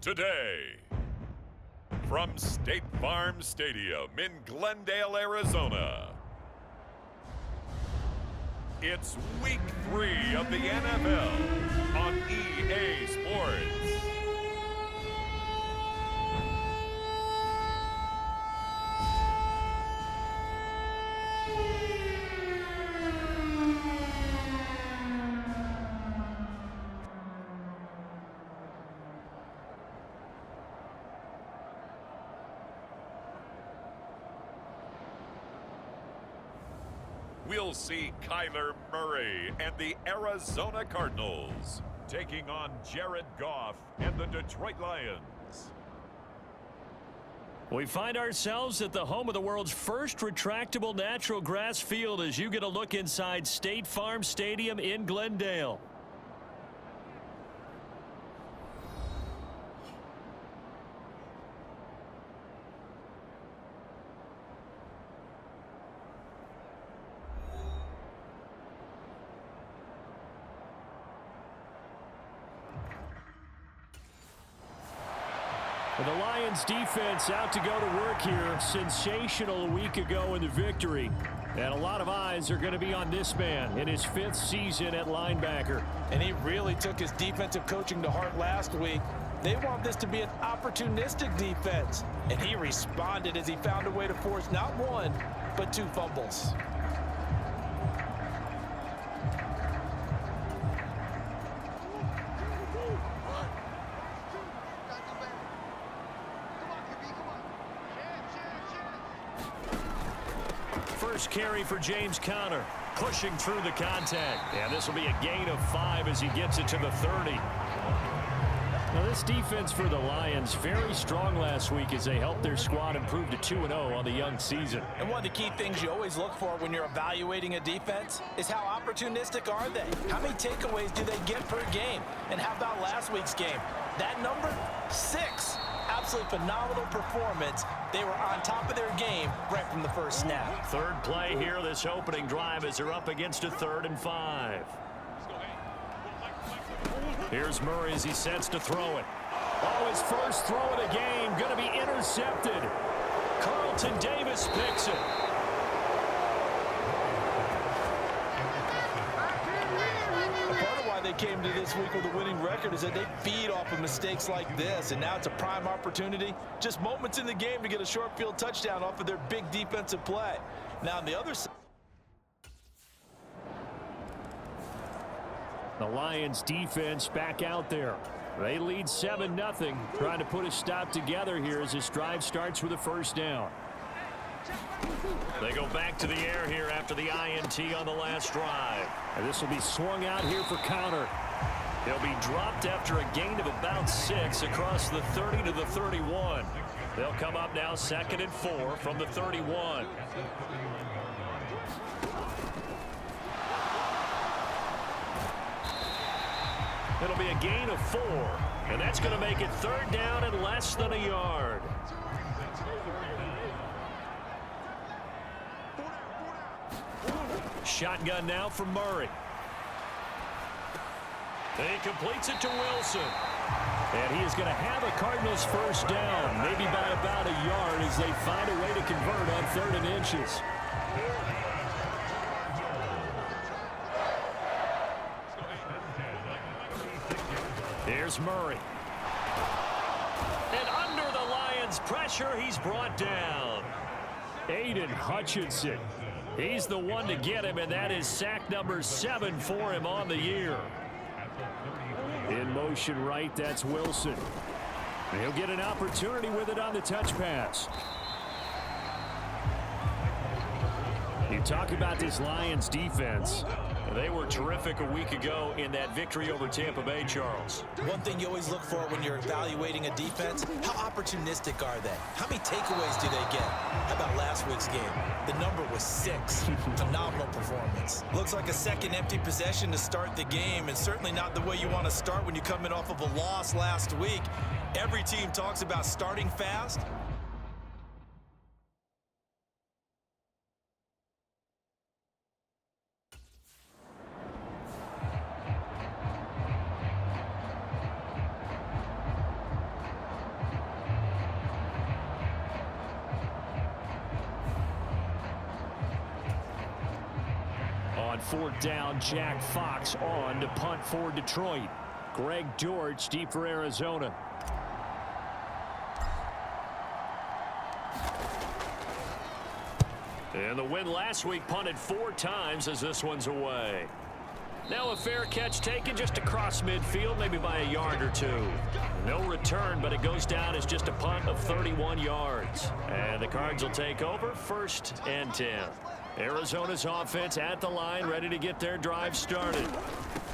today. From State Farm Stadium in Glendale, Arizona, it's Week 3 of the NFL on EA Sports. We'll see Kyler Murray and the Arizona Cardinals taking on Jared Goff and the Detroit Lions. We find ourselves at the home of the world's first retractable natural grass field as you get a look inside State Farm Stadium in Glendale. The Lions defense out to go to work here. Sensational a week ago in the victory. And a lot of eyes are going to be on this man in his 5th season at linebacker. And he really took his defensive coaching to heart last week. They want this to be an opportunistic defense. And he responded as he found a way to force not one, but 2 fumbles. First carry for James Conner, pushing through the contact. And this will be a gain of 5 as he gets it to the 30. Now this defense for the Lions, very strong last week as they helped their squad improve to 2-0 on the young season. And one of the key things you always look for when you're evaluating a defense is how opportunistic are they? How many takeaways do they get per game? And how about last week's game? That number, 6. Absolutely phenomenal performance. They were on top of their game right from the first snap. Third play here, this opening drive as they're up against a 3rd and 5. Here's Murray as he sets to throw it. Oh, his first throw of the game going to be intercepted. Carlton Davis picks it. They came to this week with a winning record is that they feed off of mistakes like this, and now it's a prime opportunity, just moments in the game to get a short field touchdown off of their big defensive play. Now on the other side, the Lions defense back out there. They lead 7-0, trying to put a stop together here as this drive starts with a first down. They go back to the air here after the INT on the last drive. And this will be swung out here for Conner. He'll be dropped after a gain of about 6 across the 30 to the 31. They'll come up now 2nd and 4 from the 31. It'll be a gain of 4. And that's going to make it 3rd down and less than a yard. Shotgun now from Murray. He completes it to Wilson. And he is going to have a Cardinals first down, maybe by about a yard as they find a way to convert on 3rd and inches. Here's Murray. And under the Lions' pressure, he's brought down. Aiden Hutchinson. He's the one to get him, and that is sack number 7 for him on the year. In motion right, that's Wilson. And he'll get an opportunity with it on the touch pass. You talk about this Lions defense. They were terrific a week ago in that victory over Tampa Bay, Charles. One thing you always look for when you're evaluating a defense, how opportunistic are they? How many takeaways do they get? How about last week's game? The number was 6. Phenomenal performance. Looks like a second empty possession to start the game, and certainly not the way you want to start when you come in off of a loss last week. Every team talks about starting fast. fourth down. Jack Fox on to punt for Detroit. Greg Dortch deep for Arizona. And the win last week punted 4 times as this one's away. Now a fair catch taken just across midfield, maybe by a yard or 2. No return, but it goes down as just a punt of 31 yards. And the Cards will take over 1st and 10. Arizona's offense at the line, ready to get their drive started.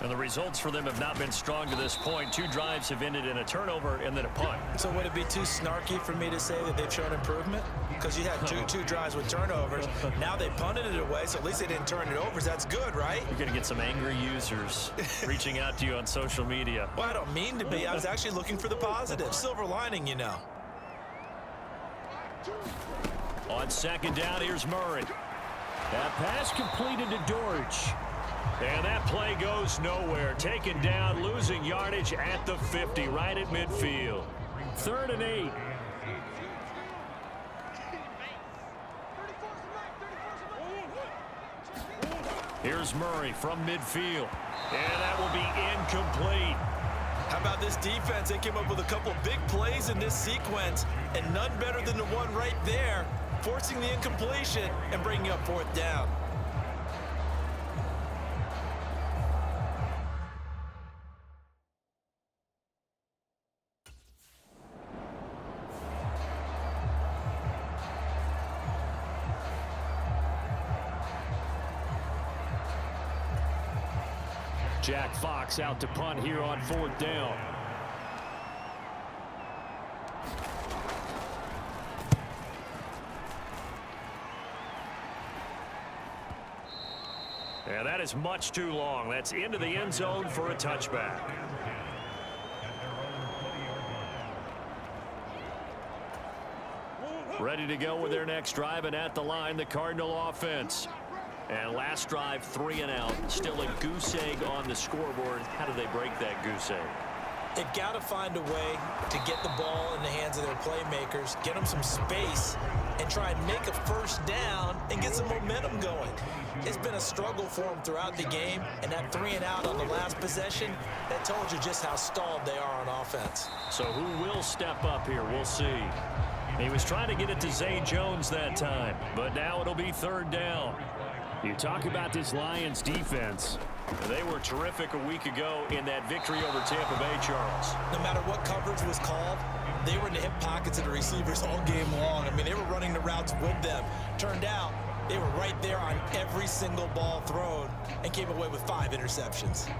And the results for them have not been strong to this point. 2 drives have ended in a turnover and then a punt. So would it be too snarky for me to say that they've shown improvement? Because you had two drives with turnovers. Now they punted it away, so at least they didn't turn it over. So that's good, right? You're going to get some angry users reaching out to you on social media. Well, I don't mean to be. I was actually looking for the positive. Silver lining, you know. On 2nd down, here's Murray. That pass completed to Dortch. And that play goes nowhere. Taken down, losing yardage at the 50, right at midfield. 3rd and 8. Here's Murray from midfield. And that will be incomplete. How about this defense? They came up with a couple of big plays in this sequence, and none better than the one right there, forcing the incompletion and bringing up 4th down. Jack Fox out to punt here on 4th down. And that is much too long. That's into the end zone for a touchback. Ready to go with their next drive, and at the line, the Cardinal offense. And last drive, 3 and out. Still a goose egg on the scoreboard. How do they break that goose egg? They've got to find a way to get the ball in the hands of their playmakers, get them some space, and try and make a 1st down and get some momentum going. It's been a struggle for them throughout the game, and that 3 and out on the last possession, that told you just how stalled they are on offense. So who will step up here? We'll see. He was trying to get it to Zay Jones that time, but now it'll be 3rd down. You talk about this Lions defense. They were terrific a week ago in that victory over Tampa Bay, Charles. No matter what coverage was called, they were in the hip pockets of the receivers all game long. I mean, they were running the routes with them. Turned out, they were right there on every single ball thrown and came away with 5 interceptions.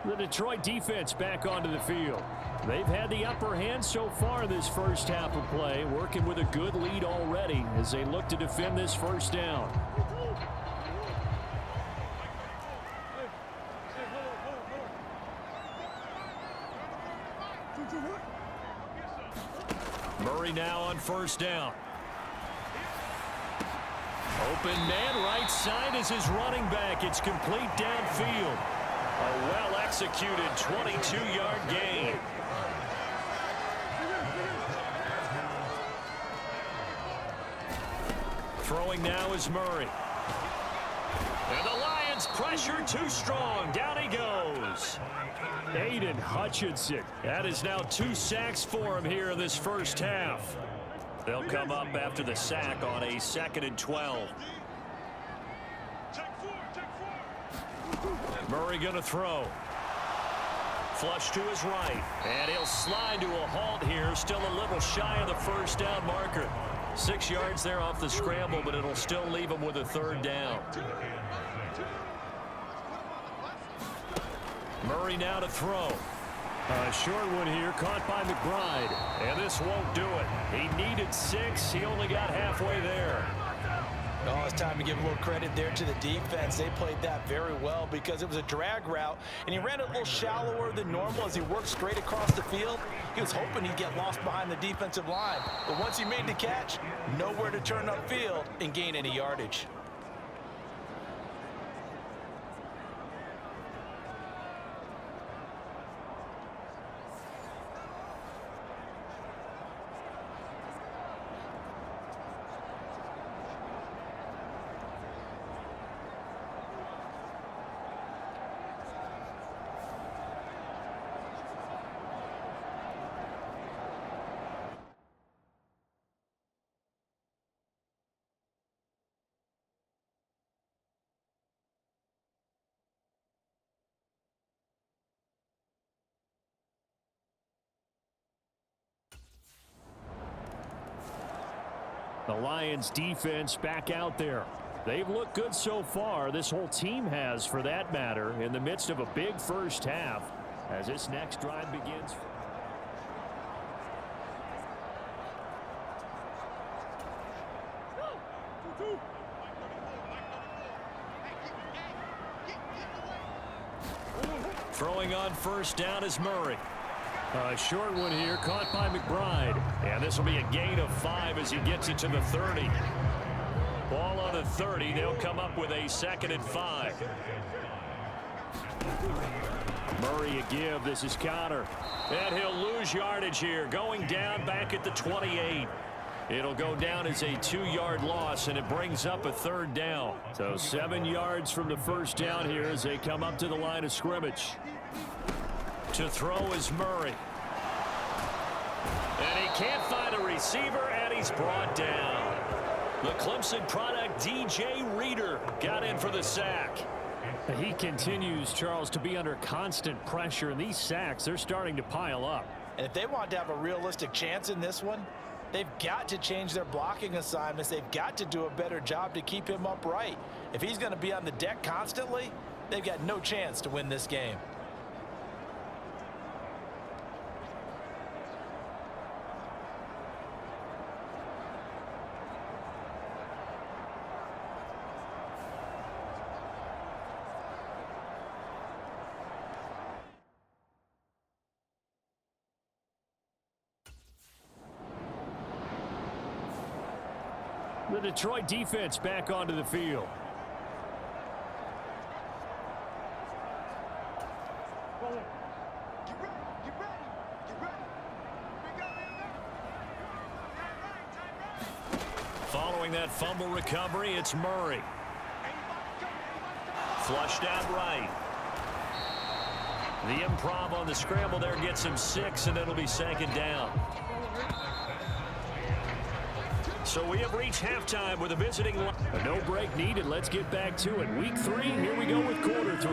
The Detroit defense back onto the field. They've had the upper hand so far this first half of play, working with a good lead already as they look to defend this 1st down. Murray now on 1st down. Open man right side is his running back. It's complete downfield. A well-executed 22-yard gain. Throwing now is Murray. And the Lions pressure too strong. Down he goes. Aiden Hutchinson. That is now 2 sacks for him here in this first half. They'll come up after the sack on a 2nd and 12. Murray going to throw. Flush to his right. And he'll slide to a halt here. Still a little shy of the 1st down marker. 6 yards there off the scramble, but it'll still leave him with a 3rd down. Murray now to throw. A short one here, caught by McBride. And this won't do it. He needed 6. He only got halfway there. Oh, it's time to give a little credit there to the defense. They played that very well because it was a drag route, and he ran it a little shallower than normal as he worked straight across the field. He was hoping he'd get lost behind the defensive line, but once he made the catch, nowhere to turn upfield and gain any yardage. The Lions defense back out there. They've looked good so far. This whole team has, for that matter, in the midst of a big first half as this next drive begins. Throwing on first down is Murray. A short one here, caught by McBride. And this will be a gain of 5 as he gets it to the 30. Ball on the 30. They'll come up with a 2nd and 5. Murray a give. This is Connor. And he'll lose yardage here. Going down back at the 28. It'll go down as a 2-yard loss, and it brings up a 3rd down. So 7 yards from the first down here as they come up to the line of scrimmage. To throw is Murray. And he can't find a receiver, and he's brought down. The Clemson product, DJ Reader, got in for the sack. He continues, Charles, to be under constant pressure, and these sacks, they're starting to pile up. And if they want to have a realistic chance in this one, they've got to change their blocking assignments. They've got to do a better job to keep him upright. If he's going to be on the deck constantly, they've got no chance to win this game. The Detroit defense back onto the field. Following that fumble recovery, it's Murray. Flushed out right. The improv on the scramble there gets him 6, and it'll be 2nd down. So we have reached halftime with a visiting line. No break needed. Let's get back to it. Week 3, here we go with quarter 3.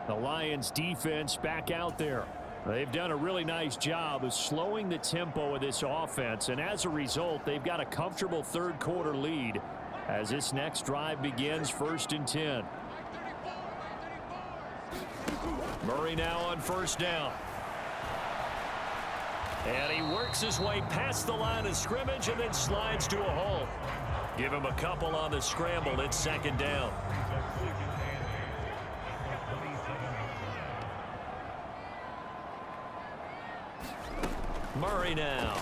The Lions defense back out there. They've done a really nice job of slowing the tempo of this offense, and as a result, they've got a comfortable 3rd quarter lead as this next drive begins 1st and 10. Murray now on first down. And he works his way past the line of scrimmage and then slides to a halt. Give him a couple on the scramble. It's 2nd down. Murray now.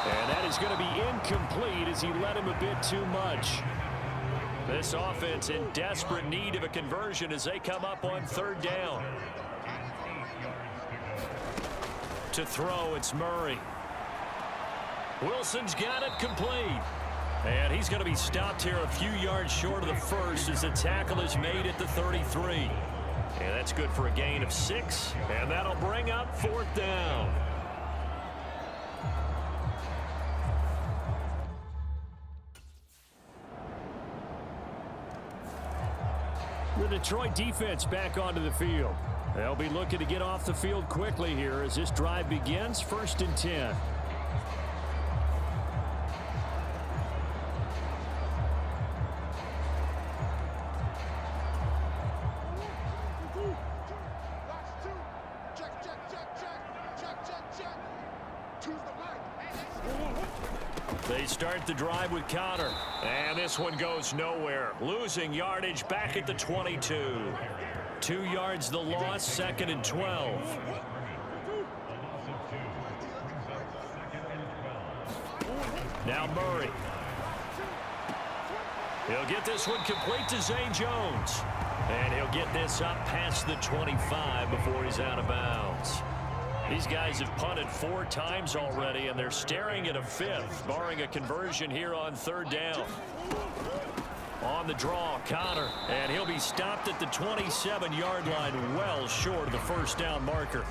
And that is going to be incomplete as he led him a bit too much. This offense in desperate need of a conversion as they come up on 3rd down. To throw, it's Murray. Wilson's got it complete. And he's going to be stopped here a few yards short of the first as the tackle is made at the 33. And that's good for a gain of 6. And that'll bring up 4th down. The Detroit defense back onto the field. They'll be looking to get off the field quickly here as this drive begins. 1st and 10. They start the drive with Connor. And this one goes nowhere. Losing yardage back at the 22. 2 yards the loss, 2nd and 12. Now Murray. He'll get this one complete to Zane Jones. And he'll get this up past the 25 before he's out of bounds. These guys have punted 4 times already, and they're staring at a 5th, barring a conversion here on 3rd down. On the draw, Connor, and he'll be stopped at the 27-yard line, well short of the 1st down marker.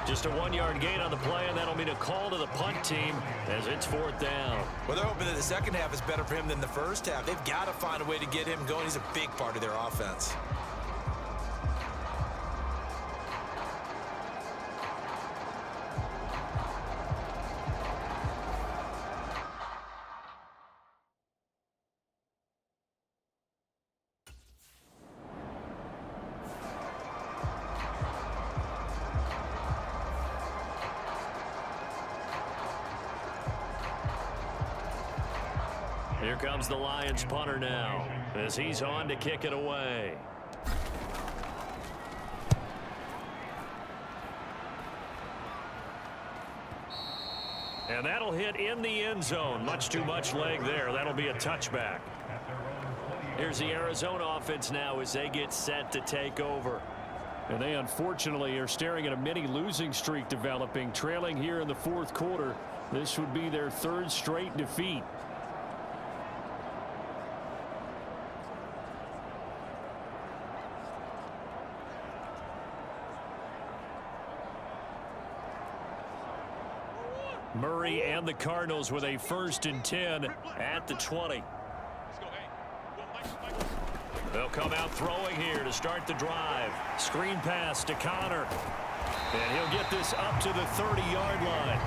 Just a 1-yard gain on the play, and that'll mean a call to the punt team as it's 4th down. Well, they're hoping that the second half is better for him than the first half. They've got to find a way to get him going. He's a big part of their offense. Here comes the Lions punter now as he's on to kick it away. And that'll hit in the end zone. Much too much leg there. That'll be a touchback. Here's the Arizona offense now as they get set to take over. And they unfortunately are staring at a mini losing streak developing, trailing here in the 4th quarter. This would be their 3rd straight defeat. Murray and the Cardinals with a 1st and 10 at the 20. They'll come out throwing here to start the drive. Screen pass to Connor. And he'll get this up to the 30-yard line.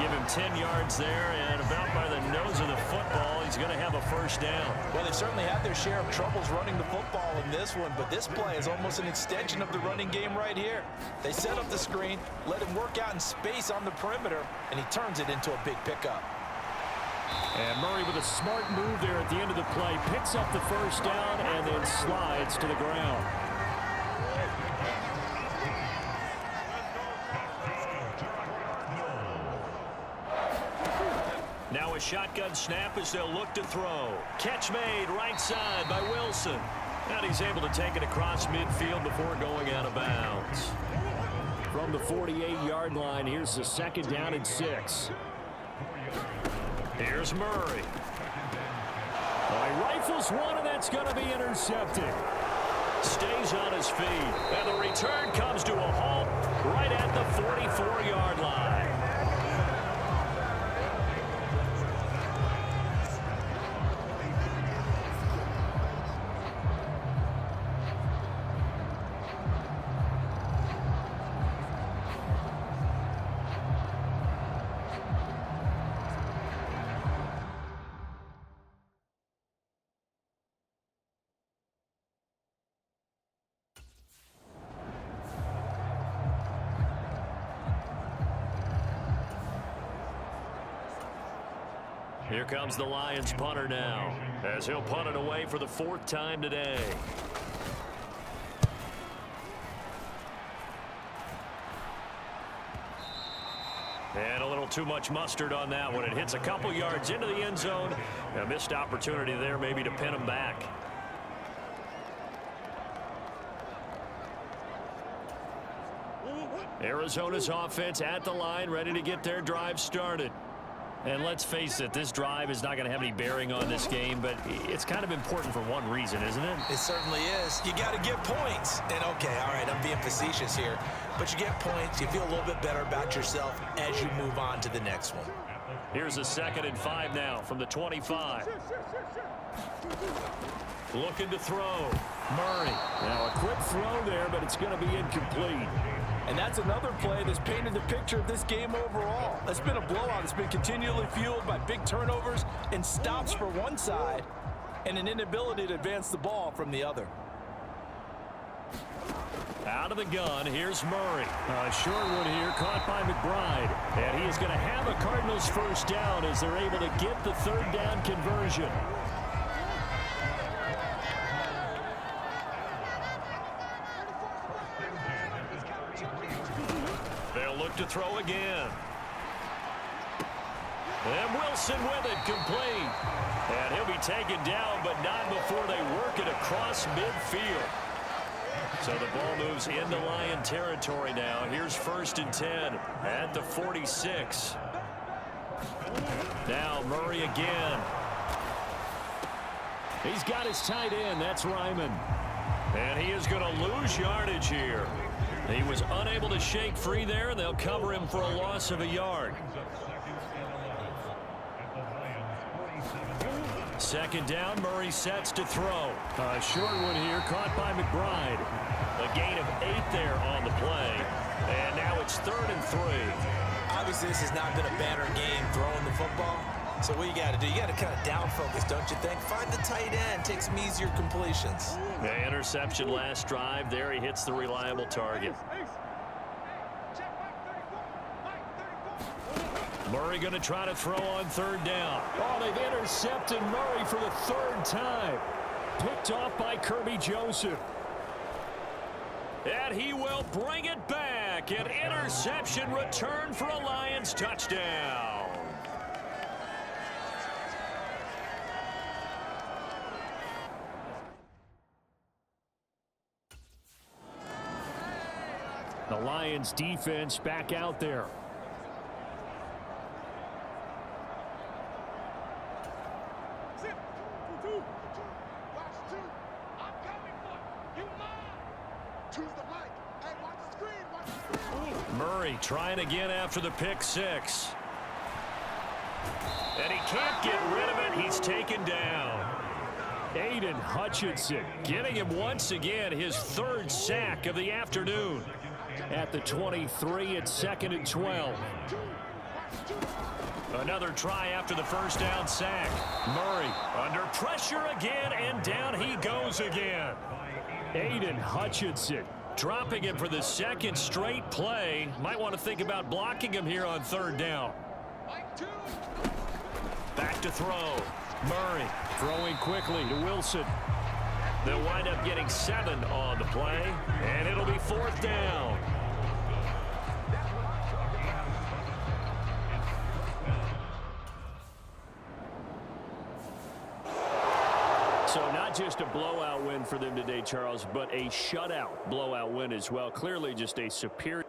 Give him 10 yards there, and about by the nose of the football, he's going to have a 1st down. Well, they certainly had their share of troubles running the football in this one, but this play is almost an extension of the running game right here. They set up the screen, let him work out in space on the perimeter, and he turns it into a big pickup. And Murray with a smart move there at the end of the play, picks up the 1st down and then slides to the ground. Now a shotgun snap as they'll look to throw. Catch made right side by Wilson. And he's able to take it across midfield before going out of bounds. From the 48-yard line, here's the 2nd down and 6. Here's Murray. Well, he rifles one, and that's going to be intercepted. Stays on his feet. And the return comes to a halt right at the 44-yard line. Here comes the Lions punter now, as he'll punt it away for the 4th time today. And a little too much mustard on that one. It hits a couple yards into the end zone. A missed opportunity there maybe to pin him back. Arizona's offense at the line, ready to get their drive started. And let's face it, this drive is not going to have any bearing on this game, but it's kind of important for one reason, isn't it? It certainly is. You got to get points. And okay, all right, I'm being facetious here, but you get points, you feel a little bit better about yourself as you move on to the next one. Here's a 2nd and 5 now from the 25. Looking to throw. Murray. Now a quick throw there, but it's going to be incomplete. And that's another play that's painted the picture of this game overall. It's been a blowout. It's been continually fueled by big turnovers and stops for one side and an inability to advance the ball from the other. Out of the gun, here's Murray. A short one here, caught by McBride. And he is going to have a Cardinals first down as they're able to get the third down conversion. They'll look to throw again. And Wilson with it, complete. And he'll be taken down, but not before they work it across midfield. So the ball moves into Lion territory now. Here's 1st and 10 at the 46. Now Murray again. He's got his tight end. That's Ryman. And he is going to lose yardage here. He was unable to shake free there, and they'll cover him for a loss of a yard. 2nd down, Murray sets to throw. A short one here, caught by McBride. A gain of 8 there on the play. And now it's 3rd and 3. Obviously, this has not been a banner game throwing the football. So what you got to do, you got to kind of down focus, don't you think? Find the tight end, take some easier completions. The interception last drive. There he hits the reliable target. Murray going to try to throw on 3rd down. Oh, they've intercepted Murray for the 3rd time. Picked off by Kirby Joseph. And he will bring it back. An interception return for a Lions touchdown. The Lions defense back out there. Murray trying again after the pick 6. And he can't get rid of it. He's taken down. Aiden Hutchinson getting him once again his 3rd sack of the afternoon. At the 23, it's 2nd and 12. Another try after the 1st down sack. Murray under pressure again, and down he goes again. Aiden Hutchinson dropping him for the 2nd straight play. Might want to think about blocking him here on 3rd down. Back to throw. Murray throwing quickly to Wilson. They'll wind up getting 7 on the play, and it'll be 4th down. So not just a blowout win for them today, Charles, but a shutout blowout win as well. Clearly just a superior.